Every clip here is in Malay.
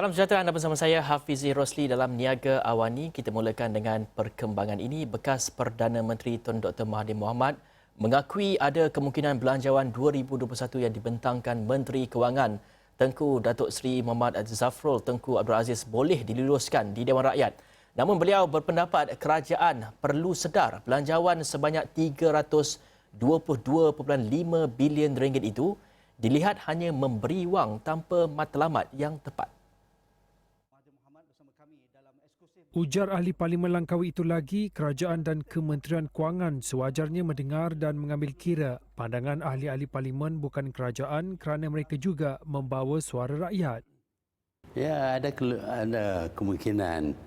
Salam sejahtera, anda bersama saya Hafizi Rosli dalam Niaga Awani. Kita mulakan dengan perkembangan ini. Bekas Perdana Menteri Tun Dr. Mahathir Mohamad mengakui ada kemungkinan Belanjawan 2021 yang dibentangkan Menteri Kewangan Tengku Datuk Seri Muhammad Zafrul Tengku Abdul Aziz boleh diluluskan di Dewan Rakyat. Namun beliau berpendapat kerajaan perlu sedar belanjawan sebanyak 322.5 bilion ringgit itu dilihat hanya memberi wang tanpa matlamat yang tepat. Ujar ahli Parlimen Langkawi itu lagi, kerajaan dan Kementerian Kewangan sewajarnya mendengar dan mengambil kira pandangan ahli-ahli Parlimen bukan kerajaan kerana mereka juga membawa suara rakyat. Ya, ada kemungkinan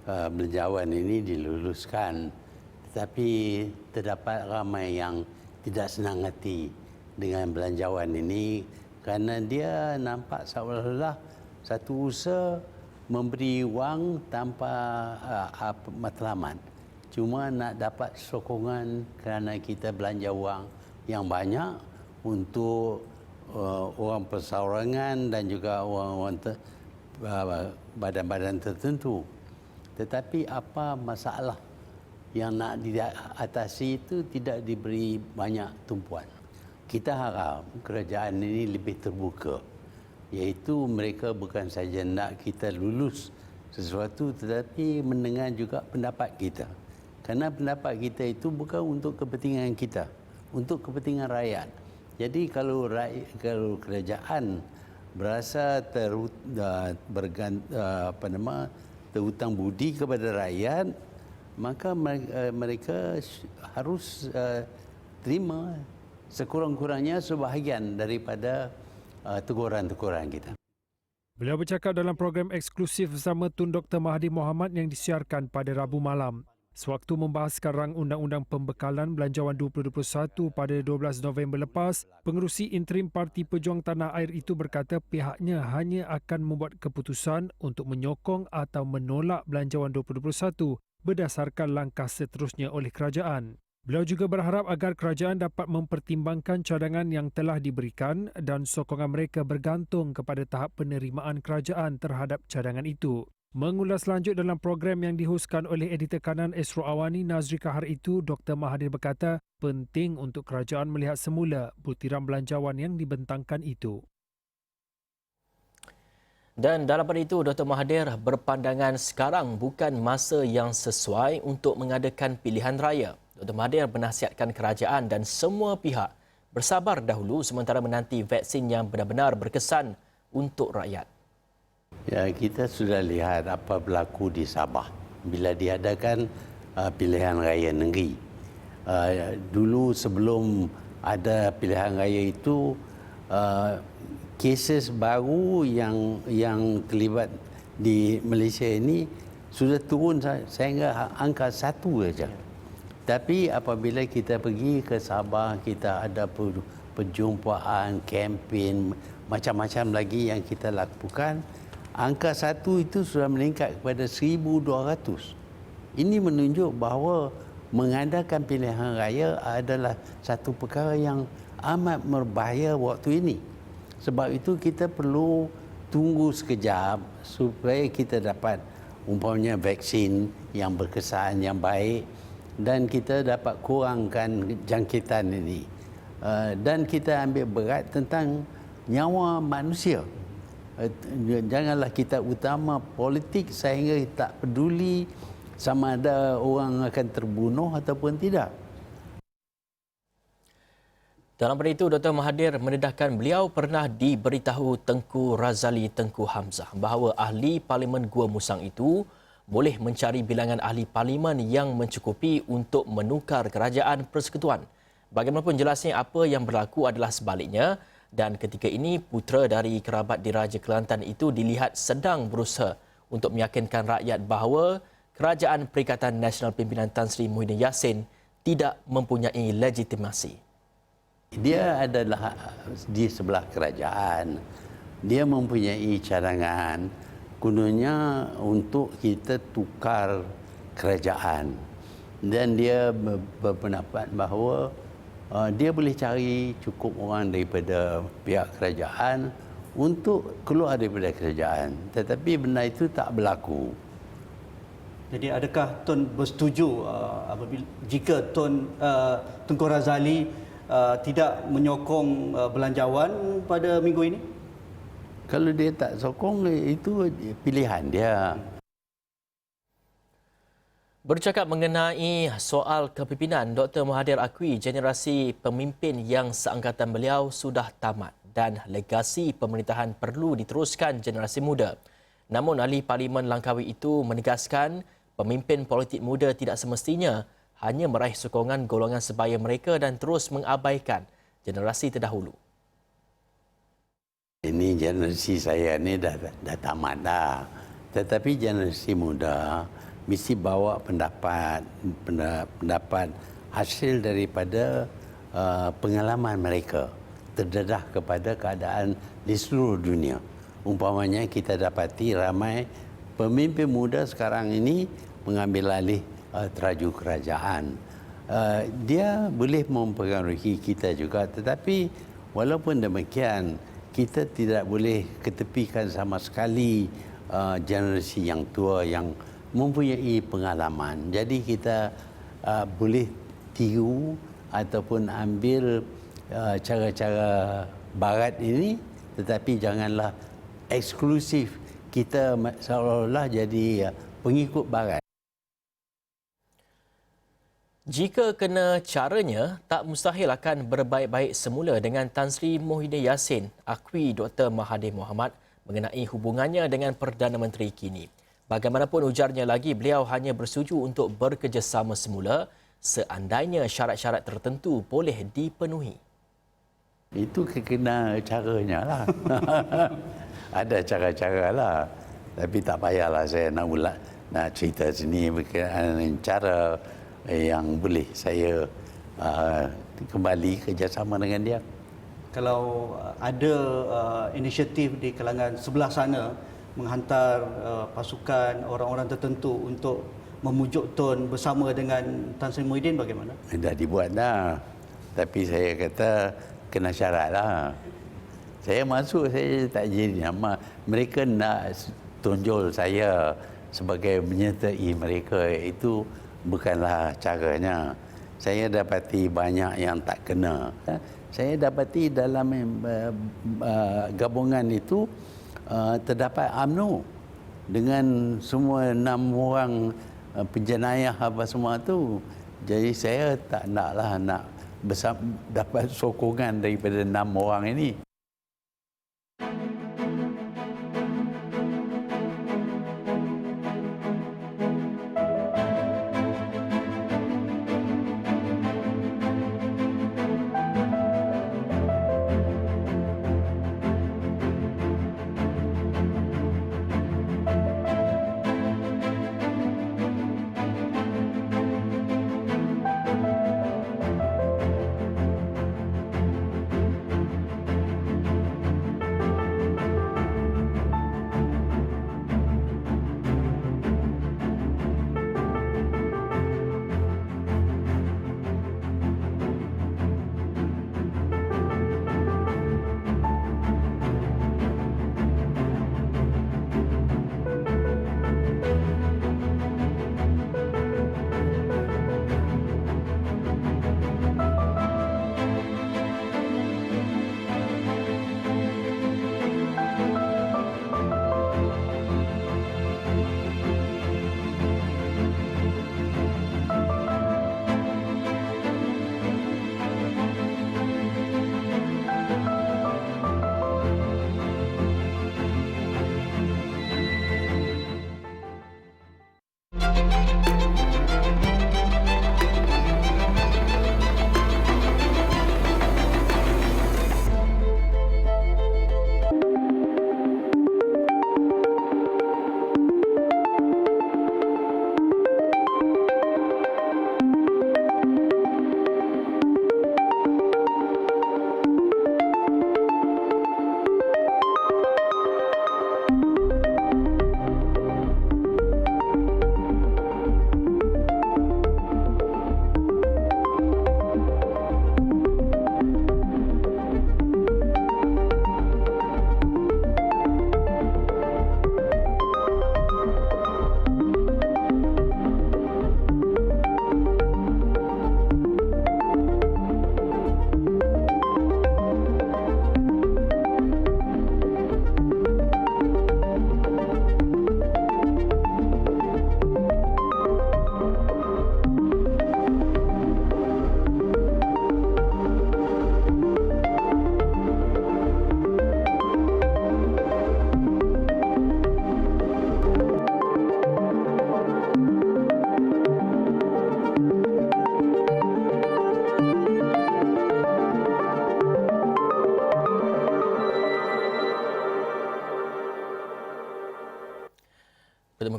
belanjawan ini diluluskan, tetapi terdapat ramai yang tidak senang hati dengan belanjawan ini kerana dia nampak seolah-olah satu usaha memberi wang tanpa matlamat. Cuma nak dapat sokongan kerana kita belanja wang yang banyak untuk orang perseorangan dan juga orang-orang badan-badan tertentu. Tetapi apa masalah yang nak diatasi itu tidak diberi banyak tumpuan. Kita harap kerajaan ini lebih terbuka, iaitu mereka bukan saja nak kita lulus sesuatu tetapi mendengar juga pendapat kita. Kerana pendapat kita itu bukan untuk kepentingan kita, untuk kepentingan rakyat. Jadi kalau kerajaan berasa terhutang budi kepada rakyat, maka mereka harus terima sekurang-kurangnya sebahagian daripada teguran-teguran kita. Beliau bercakap dalam program eksklusif bersama Tun Dr. Mahathir Mohamad yang disiarkan pada Rabu malam. Sewaktu membahaskan rang Undang-Undang Pembekalan Belanjawan 2021 pada 12 November lepas, pengerusi interim Parti Pejuang Tanah Air itu berkata pihaknya hanya akan membuat keputusan untuk menyokong atau menolak Belanjawan 2021 berdasarkan langkah seterusnya oleh kerajaan. Beliau juga berharap agar kerajaan dapat mempertimbangkan cadangan yang telah diberikan dan sokongan mereka bergantung kepada tahap penerimaan kerajaan terhadap cadangan itu. Mengulas lanjut dalam program yang dihoskan oleh editor kanan Esro Awani Nazri Kahar itu, Dr. Mahathir berkata penting untuk kerajaan melihat semula butiran belanjawan yang dibentangkan itu. Dan dalam pada itu, Dr. Mahathir berpandangan sekarang bukan masa yang sesuai untuk mengadakan pilihan raya. Dr. Mahathir menasihatkan kerajaan dan semua pihak bersabar dahulu sementara menanti vaksin yang benar-benar berkesan untuk rakyat. Ya, kita sudah lihat apa berlaku di Sabah bila diadakan pilihan raya negeri. Dulu sebelum ada pilihan raya itu, kes baru yang terlibat di Malaysia ini sudah turun sehingga angka 1 saja. Tapi apabila kita pergi ke Sabah, kita ada perjumpaan, kempen, macam-macam lagi yang kita lakukan, angka 1 itu sudah meningkat kepada 1,200. Ini menunjuk bahawa mengadakan pilihan raya adalah satu perkara yang amat berbahaya waktu ini. Sebab itu kita perlu tunggu sekejap supaya kita dapat umpamanya vaksin yang berkesan, yang baik, dan kita dapat kurangkan jangkitan ini. Dan kita ambil berat tentang nyawa manusia. Janganlah kita utama politik sehingga tak peduli sama ada orang akan terbunuh ataupun tidak. Dalam pada itu, Dr. Mahathir mendedahkan beliau pernah diberitahu Tengku Razali Tengku Hamzah bahawa ahli Parlimen Gua Musang itu boleh mencari bilangan ahli parlimen yang mencukupi untuk menukar kerajaan persekutuan. Bagaimanapun jelasnya apa yang berlaku adalah sebaliknya dan ketika ini putera dari kerabat diraja Kelantan itu dilihat sedang berusaha untuk meyakinkan rakyat bahawa Kerajaan Perikatan Nasional Pimpinan Tan Sri Muhyiddin Yassin tidak mempunyai legitimasi. Dia adalah di sebelah kerajaan. Dia mempunyai cadangan gunanya untuk kita tukar kerajaan. Dan dia berpendapat bahawa dia boleh cari cukup orang daripada pihak kerajaan untuk keluar daripada kerajaan. Tetapi benda itu tak berlaku. Jadi adakah Tun bersetuju jika Tunku Razali tidak menyokong belanjawan pada minggu ini? Kalau dia tak sokong, itu pilihan dia. Bercakap mengenai soal kepimpinan, Dr. Mahathir akui generasi pemimpin yang seangkatan beliau sudah tamat dan legasi pemerintahan perlu diteruskan generasi muda. Namun ahli Parlimen Langkawi itu menegaskan pemimpin politik muda tidak semestinya hanya meraih sokongan golongan sebaya mereka dan terus mengabaikan generasi terdahulu. Ini generasi saya ni dah tamat dah. Tetapi generasi muda mesti bawa pendapat hasil daripada pengalaman mereka terdedah kepada keadaan di seluruh dunia. Umpamanya kita dapati ramai pemimpin muda sekarang ini mengambil alih teraju kerajaan. Dia boleh mempengaruhi kita juga, tetapi walaupun demikian kita tidak boleh ketepikan sama sekali generasi yang tua yang mempunyai pengalaman. Jadi kita boleh tiru ataupun ambil cara-cara barat ini, tetapi janganlah eksklusif kita seolah-olah jadi pengikut barat. Jika kena caranya, tak mustahil akan berbaik-baik semula dengan Tan Sri Muhyiddin Yassin, akui Dr. Mahathir Mohamad mengenai hubungannya dengan Perdana Menteri kini. Bagaimanapun ujarnya lagi, beliau hanya bersetuju untuk bekerjasama semula seandainya syarat-syarat tertentu boleh dipenuhi. Itu kena caranya lah. Ada cara-cara lah. Tapi tak payahlah saya nak cerita sini berkenaan cara yang boleh saya kembali kerjasama dengan dia. Kalau ada inisiatif di kalangan sebelah sana menghantar pasukan orang-orang tertentu untuk memujuk Tun bersama dengan Tan Sri Muhyiddin, bagaimana? Dah dibuat dah. Tapi saya kata kena syarat lah. Saya masuk, saya tak jadi nama. Mereka nak tunjul saya sebagai menyertai mereka. Itu bukanlah caranya. Saya dapati banyak yang tak kena. Saya dapati dalam gabungan itu terdapat UMNO dengan semua 6 orang penjenayah apa semua tu. Jadi saya tak naklah nak dapat sokongan daripada 6 orang ini.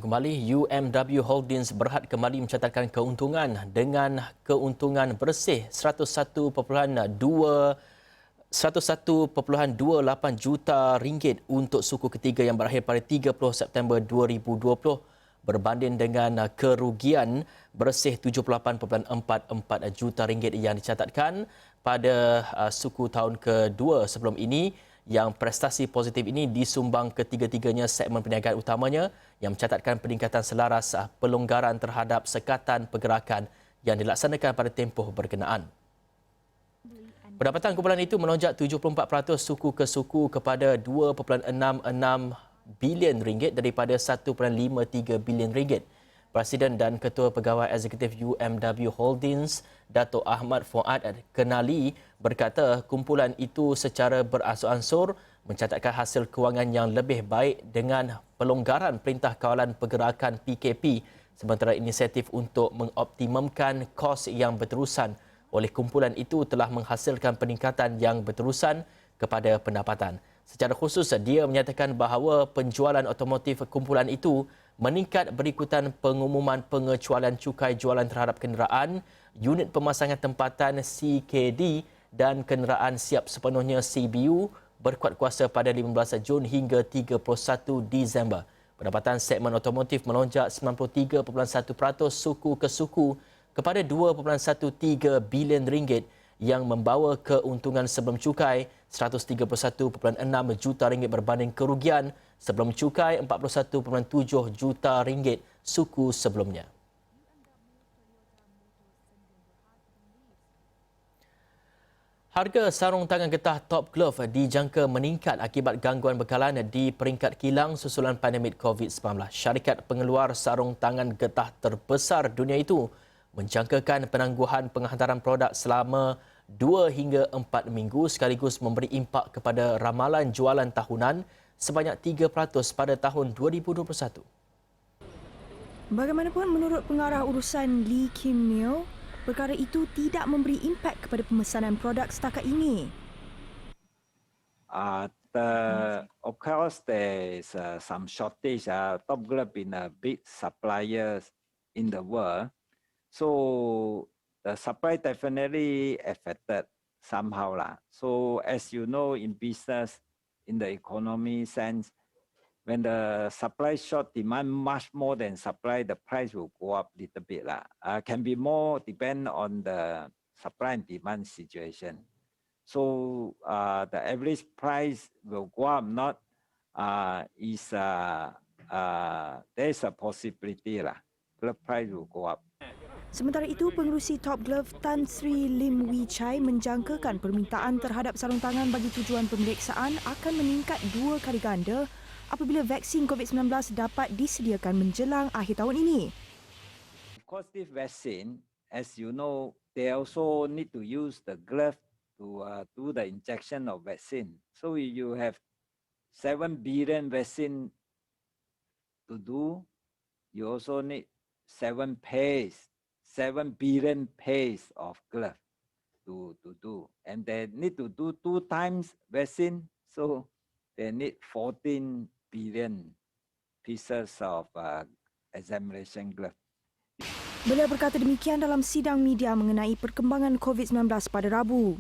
kembali, UMW Holdings berhad kembali mencatatkan keuntungan dengan keuntungan bersih 101.28 juta ringgit untuk suku ketiga yang berakhir pada 30 September 2020 berbanding dengan kerugian bersih 78.44 juta ringgit yang dicatatkan pada suku tahun kedua sebelum ini. Yang prestasi positif ini disumbang ketiga-tiganya segmen perniagaan utamanya yang mencatatkan peningkatan selaras pelonggaran terhadap sekatan pergerakan yang dilaksanakan pada tempoh berkenaan. Pendapatan kumpulan itu melonjak 74% suku ke suku kepada 2.66 bilion ringgit daripada 1.53 bilion ringgit. Presiden dan Ketua Pegawai Eksekutif UMW Holdings, Dato' Ahmad Fuad Kenali berkata kumpulan itu secara beransur-ansur mencatatkan hasil kewangan yang lebih baik dengan pelonggaran Perintah Kawalan Pergerakan PKP sementara inisiatif untuk mengoptimumkan kos yang berterusan oleh kumpulan itu telah menghasilkan peningkatan yang berterusan kepada pendapatan. Secara khusus, dia menyatakan bahawa penjualan otomotif kumpulan itu meningkat berikutan pengumuman pengecualian cukai jualan terhadap kenderaan, unit pemasangan tempatan CKD dan kenderaan siap sepenuhnya CBU berkuat kuasa pada 15 Jun hingga 31 Disember. Pendapatan segmen otomotif melonjak 93.1% suku ke suku kepada 2.13 bilion ringgit yang membawa keuntungan sebelum cukai 131.6 juta ringgit berbanding kerugian sebelum cukai 41.7 juta ringgit suku sebelumnya. Harga sarung tangan getah Top Glove dijangka meningkat akibat gangguan bekalan di peringkat kilang susulan pandemik COVID-19. Syarikat pengeluar sarung tangan getah terbesar dunia itu menjangkakan penangguhan penghantaran produk selama 2 hingga 4 minggu sekaligus memberi impak kepada ramalan jualan tahunan sebanyak 3% pada tahun 2021. Bagaimanapun menurut pengarah urusan Lee Kim Neo, perkara itu tidak memberi impak kepada pemesanan produk setakat ini. Of course, there is some shortage. Top Glove being a big supplier in the world, so the supply definitely affected somehow lah. So as you know, in business, in the economy sense, when the supply short, demand much more than supply, the price will go up a little bit lah. Can be more depend on the supply and demand situation. So the average price will go up. Not there is a possibility lah. The price will go up. Sementara itu, pengerusi Top Glove Tan Sri Lim Wee Chai menjangkakan permintaan terhadap sarung tangan bagi tujuan pemeriksaan akan meningkat 2 kali ganda apabila vaksin COVID-19 dapat disediakan menjelang akhir tahun ini. Of course, this vaccine, as you know, they also need to use the glove to do the injection of vaccine. So you have 7 billion vaccine to do. You also need 7 billion pairs of glove to do. And they need to do 2 times vaccine. So they need 14 billion pieces of examination glove. Beliau berkata demikian dalam sidang media mengenai perkembangan COVID-19 pada Rabu.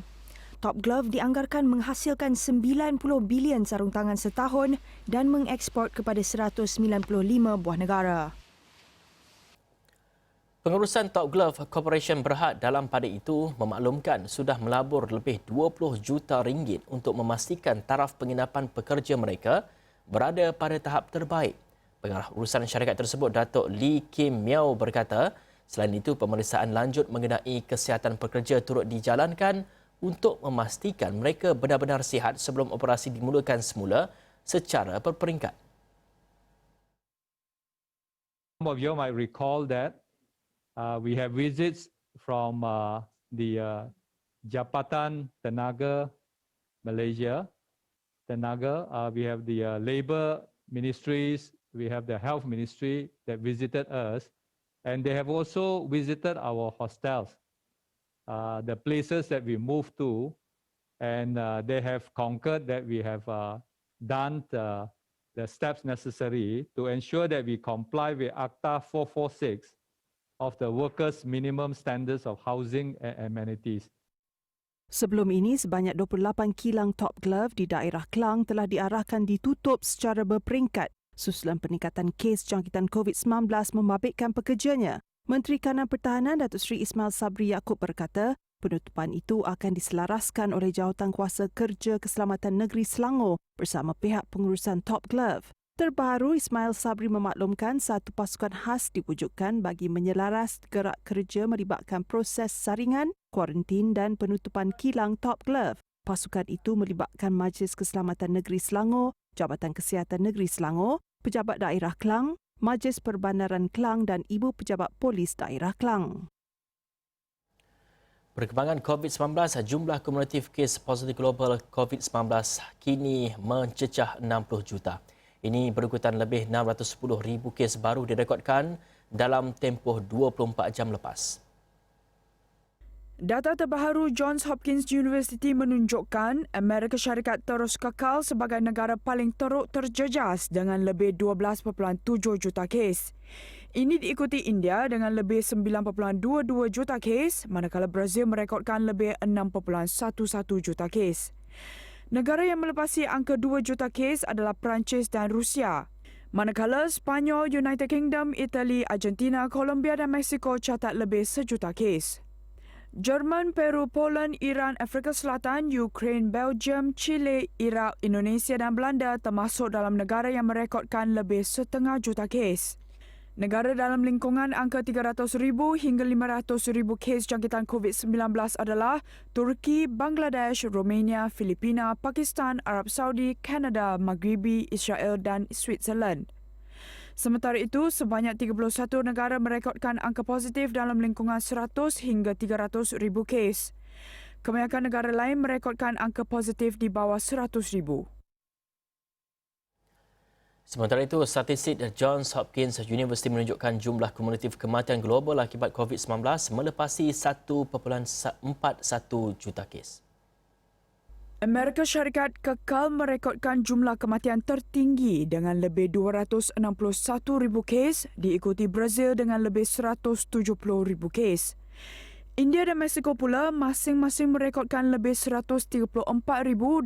Top Glove dianggarkan menghasilkan 90 bilion sarung tangan setahun dan mengeksport kepada 195 buah negara. Pengurusan Top Glove Corporation Berhad dalam pada itu memaklumkan sudah melabur lebih 20 juta ringgit untuk memastikan taraf penginapan pekerja mereka berada pada tahap terbaik. Pengarah urusan syarikat tersebut, Dato' Lee Kim Miao berkata, selain itu pemeriksaan lanjut mengenai kesihatan pekerja turut dijalankan untuk memastikan mereka benar-benar sihat sebelum operasi dimulakan semula secara berperingkat. Some of you might recall that we have visits from the Japatan Tenaga Malaysia. Tenaga, we have the labor ministries, we have the health ministry that visited us, and they have also visited our hostels, the places that we moved to, and they have concurred that we have done the steps necessary to ensure that we comply with Acta 446 of the Workers' Minimum Standards of Housing and Amenities. Sebelum ini, sebanyak 28 kilang Top Glove di daerah Klang telah diarahkan ditutup secara berperingkat susulan peningkatan kes jangkitan COVID-19 membabitkan pekerjanya. Menteri Kanan Pertahanan Datuk Seri Ismail Sabri Yaakob berkata, penutupan itu akan diselaraskan oleh Jawatankuasa Kerja Keselamatan Negeri Selangor bersama pihak pengurusan Top Glove. Terbaru, Ismail Sabri memaklumkan satu pasukan khas diwujudkan bagi menyelaras gerak kerja melibatkan proses saringan, kuarantin dan penutupan kilang Top Glove. Pasukan itu melibatkan Majlis Keselamatan Negeri Selangor, Jabatan Kesihatan Negeri Selangor, Pejabat Daerah Klang, Majlis Perbandaran Klang dan Ibu Pejabat Polis Daerah Klang. Perkembangan COVID-19, jumlah kumulatif kes positif global COVID-19 kini mencecah 60 juta. Ini berikutan lebih 610,000 kes baru direkodkan dalam tempoh 24 jam lepas. Data terbaru Johns Hopkins University menunjukkan Amerika Syarikat terus kekal sebagai negara paling teruk terjejas dengan lebih 12.7 juta kes. Ini diikuti India dengan lebih 9.22 juta kes, manakala Brazil merekodkan lebih 6.11 juta kes. Negara yang melepasi angka 2 juta kes adalah Perancis dan Rusia. Manakala Sepanyol, United Kingdom, Itali, Argentina, Colombia dan Mexico catat lebih 1 juta kes. Jerman, Peru, Poland, Iran, Afrika Selatan, Ukraine, Belgium, Chile, Iraq, Indonesia dan Belanda termasuk dalam negara yang merekodkan lebih 0.5 juta kes. Negara dalam lingkungan angka 300,000 hingga 500,000 kes jangkitan COVID-19 adalah Turki, Bangladesh, Romania, Filipina, Pakistan, Arab Saudi, Kanada, Maghribi, Israel dan Switzerland. Sementara itu, sebanyak 31 negara merekodkan angka positif dalam lingkungan 100 hingga 300,000 kes. Kebanyakan negara lain merekodkan angka positif di bawah 100,000. Sementara itu, statistik Johns Hopkins University menunjukkan jumlah kumulatif kematian global akibat COVID-19 melepasi 1.41 juta kes. Amerika Syarikat kekal merekodkan jumlah kematian tertinggi dengan lebih 261,000 kes, diikuti Brazil dengan lebih 170,000 kes. India dan Mexico pula masing-masing merekodkan lebih 134,000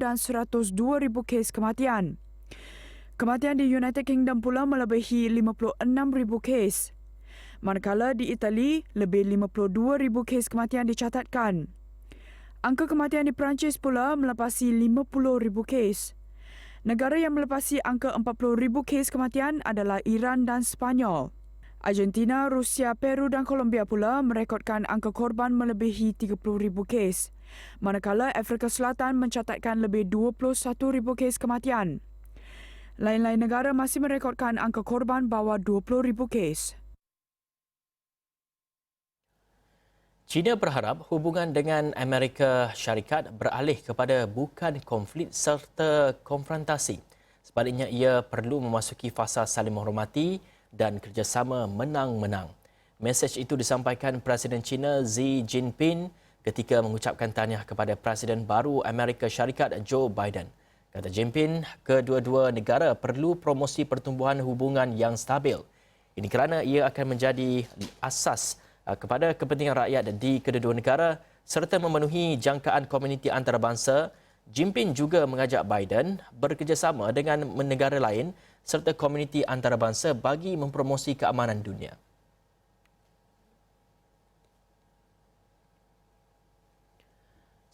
dan 102,000 kes kematian. Kematian di United Kingdom pula melebihi 56,000 kes. Manakala di Itali, lebih 52,000 kes kematian dicatatkan. Angka kematian di Perancis pula melepasi 50,000 kes. Negara yang melepasi angka 40,000 kes kematian adalah Iran dan Sepanyol. Argentina, Rusia, Peru dan Colombia pula merekodkan angka korban melebihi 30,000 kes. Manakala Afrika Selatan mencatatkan lebih 21,000 kes kematian. Lain-lain negara masih merekodkan angka korban bawah 20,000 kes. China berharap hubungan dengan Amerika Syarikat beralih kepada bukan konflik serta konfrontasi. Sebaliknya, ia perlu memasuki fasa saling menghormati dan kerjasama menang-menang. Mesej itu disampaikan Presiden China Xi Jinping ketika mengucapkan tahniah kepada Presiden baru Amerika Syarikat Joe Biden. Kata Jinping, kedua-dua negara perlu promosi pertumbuhan hubungan yang stabil. Ini kerana ia akan menjadi asas kepada kepentingan rakyat di kedua-dua negara serta memenuhi jangkaan komuniti antarabangsa. Jinping juga mengajak Biden bekerjasama dengan negara lain serta komuniti antarabangsa bagi mempromosi keamanan dunia.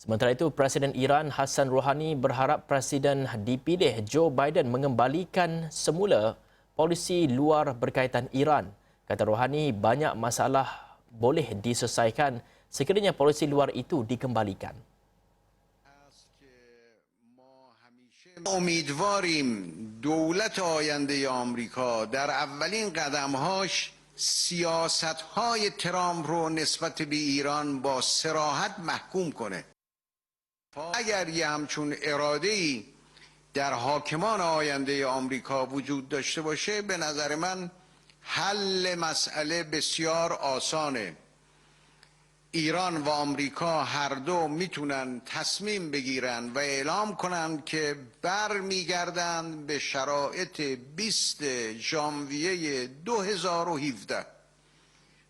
Sementara itu, Presiden Iran Hassan Rouhani berharap Presiden dipilih Joe Biden mengembalikan semula polisi luar berkaitan Iran. Kata Rouhani, banyak masalah boleh diselesaikan sekiranya polisi luar itu dikembalikan. امیدواریم دولت آینده آمریکا در اولین قدمهاش سیاست‌های ترامپ رو نسبت به ایران با صراحت محکوم کنه. اگر یه همچون اراده‌ای در حاکمان آینده آمریکا وجود داشته باشه، به نظر من حل مسئله بسیار آسانه. ایران و آمریکا هر دو میتونن تصمیم بگیرن و اعلام کنند که برمیگردند به شرایط 20 ژانویه 2017.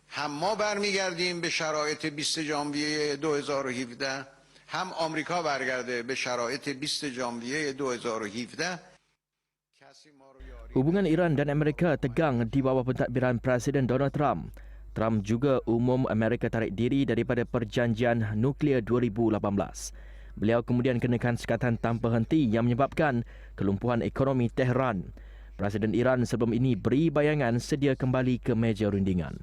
هم ما برمیگردیم به شرایط 20 ژانویه 2017، هم آمریکا برگرده به شرایط 20 ژانویه 2017. Hubungan Iran dan Amerika tegang di bawah pentadbiran Presiden Donald Trump. Trump juga umum Amerika tarik diri daripada perjanjian nuklear 2018. Beliau kemudian kenakan sekatan tanpa henti yang menyebabkan kelumpuhan ekonomi Tehran. Presiden Iran sebelum ini beri bayangan sedia kembali ke meja rundingan.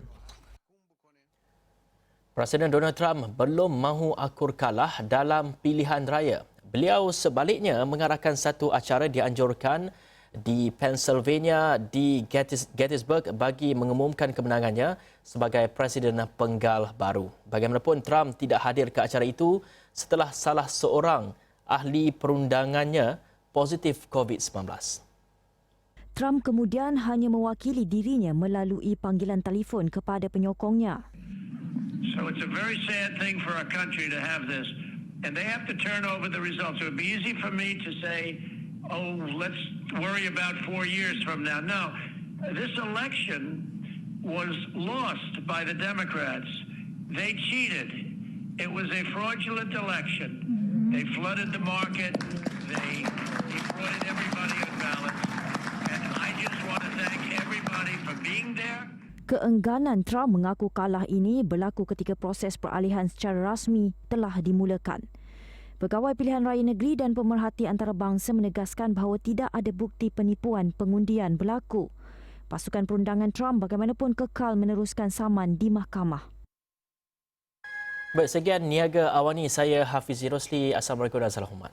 Presiden Donald Trump belum mahu akur kalah dalam pilihan raya. Beliau sebaliknya mengarahkan satu acara dianjurkan di Pennsylvania di Gettysburg bagi mengumumkan kemenangannya sebagai Presiden penggal baru. Bagaimanapun, Trump tidak hadir ke acara itu setelah salah seorang ahli perundangannya positif COVID-19. Trump kemudian hanya mewakili dirinya melalui panggilan telefon kepada penyokongnya. So it's a very sad thing for our country to have this, and they have to turn over the results. It would be easy for me to say, oh, let's worry about 4 years from now. No, this election was lost by the Democrats. They cheated. It was a fraudulent election. They flooded the market. They defrauded everybody on ballots. And I just want to thank everybody for being there. Keengganan Trump mengaku kalah ini berlaku ketika proses peralihan secara rasmi telah dimulakan. Pegawai Pilihan Raya Negeri dan pemerhati antarabangsa menegaskan bahawa tidak ada bukti penipuan pengundian berlaku. Pasukan perundangan Trump bagaimanapun kekal meneruskan saman di mahkamah. Baik, sekian Niaga Awani, saya Hafiz Rosli. Assalamualaikum dan salam hormat.